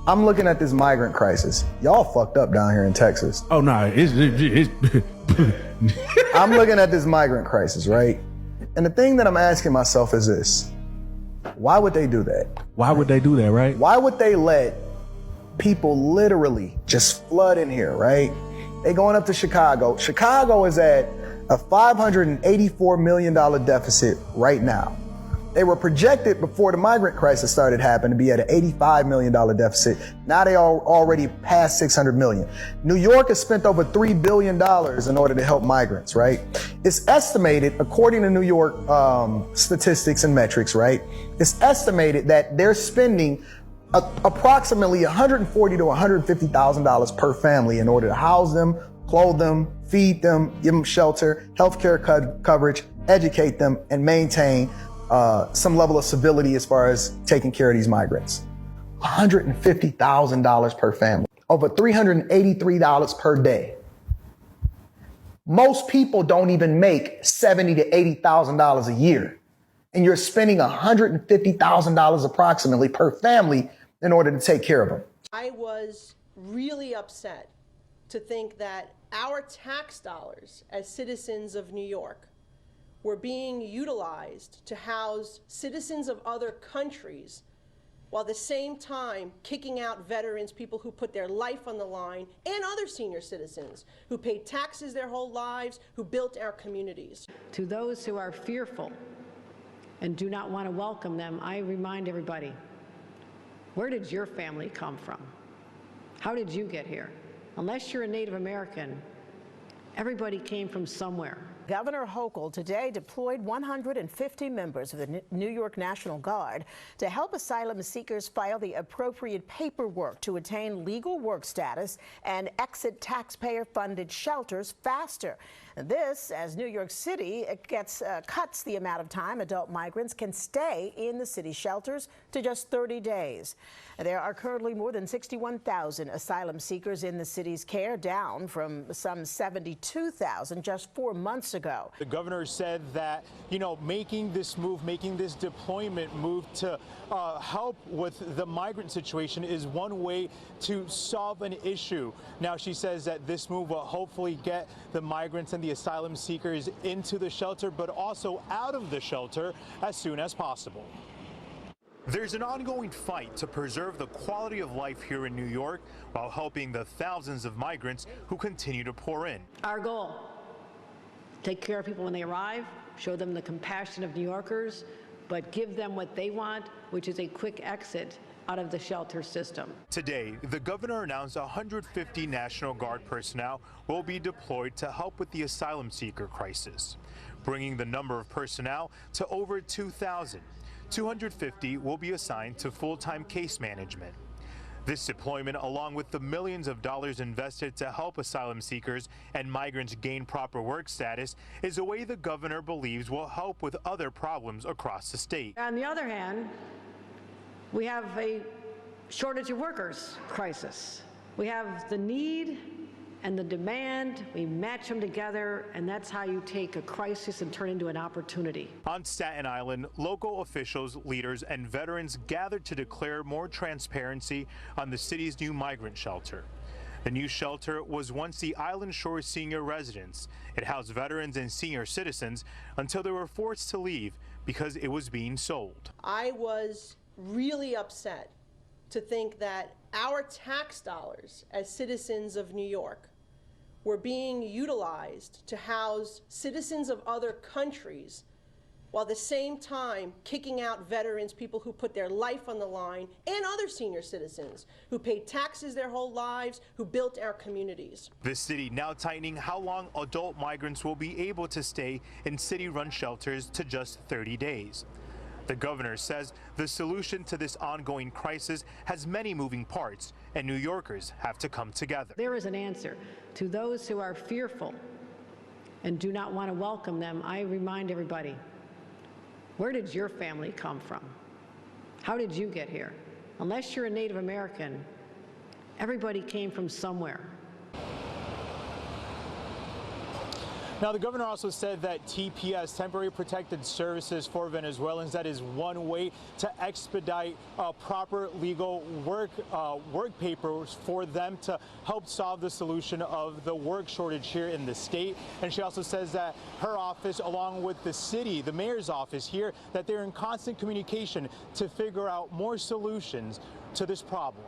I'm looking at this migrant crisis. Y'all fucked up down here in Texas. Oh, no, it's I'm looking at this migrant crisis, right? And the thing that I'm asking myself is this. Why would they do that? Why would they do that, right? Why would they let people literally just flood in here, right? They going up to Chicago. Chicago is at a $584 million deficit right now. They were projected before the migrant crisis started happening to be at an $85 million deficit. Now they are already past $600 million. New York has spent over $3 billion in order to help migrants, right? It's estimated, according to New York statistics and metrics, right? It's estimated that they're spending approximately $140,000 to $150,000 per family in order to house them, clothe them, feed them, give them shelter, healthcare coverage, educate them, and maintain some level of civility as far as taking care of these migrants. $150,000 per family, over $383 per day. Most people don't even make $70,000 to $80,000 a year. And you're spending $150,000 approximately per family in order to take care of them. I was really upset to think that our tax dollars as citizens of New York were being utilized to house citizens of other countries while at the same time kicking out veterans, people who put their life on the line, and other senior citizens who paid taxes their whole lives, who built our communities. To those who are fearful and do not want to welcome them, I remind everybody, where did your family come from? How did you get here? Unless you're a Native American, everybody came from somewhere. Governor Hochul today deployed 150 members of the New York National Guard to help asylum seekers file the appropriate paperwork to attain legal work status and exit taxpayer-funded shelters faster. This, as New York City cuts the amount of time adult migrants can stay in the city shelters to just 30 days. There are currently more than 61,000 asylum seekers in the city's care, down from some 72,000 just 4 months ago. The governor said that, making this deployment move to help with the migrant situation is one way to solve an issue. Now, she says that this move will hopefully get the migrants and the asylum seekers into the shelter, but also out of the shelter as soon as possible. There's an ongoing fight to preserve the quality of life here in New York while helping the thousands of migrants who continue to pour in. Our goal, take care of people when they arrive, show them the compassion of New Yorkers, but give them what they want, which is a quick exit out of the shelter system. Today, the governor announced 150 National Guard personnel will be deployed to help with the asylum seeker crisis, bringing the number of personnel to over 2,000. 250 will be assigned to full-time case management. This deployment, along with the millions of dollars invested to help asylum seekers and migrants gain proper work status, is a way the governor believes will help with other problems across the state. On the other hand, we have a shortage of workers crisis. We have the need and the demand, we match them together, and that's how you take a crisis and turn it into an opportunity. On Staten Island, local officials, leaders, and veterans gathered to declare more transparency on the city's new migrant shelter. The new shelter was once the Island Shore Senior Residence. It housed veterans and senior citizens until they were forced to leave because it was being sold. I was really upset to think that our tax dollars as citizens of New York were being utilized to house citizens of other countries while at the same time kicking out veterans, people who put their life on the line, and other senior citizens who paid taxes their whole lives, who built our communities. The city now tightening how long adult migrants will be able to stay in city-run shelters to just 30 days. The governor says the solution to this ongoing crisis has many moving parts, and New Yorkers have to come together. There is an answer. To those who are fearful and do not want to welcome them, I remind everybody, where did your family come from? How did you get here? Unless you're a Native American, everybody came from somewhere. Now, the governor also said that TPS, Temporary Protected Services for Venezuelans, that is one way to expedite proper legal work papers for them to help solve the solution of the work shortage here in the state. And she also says that her office, along with the city, the mayor's office here, that they're in constant communication to figure out more solutions to this problem.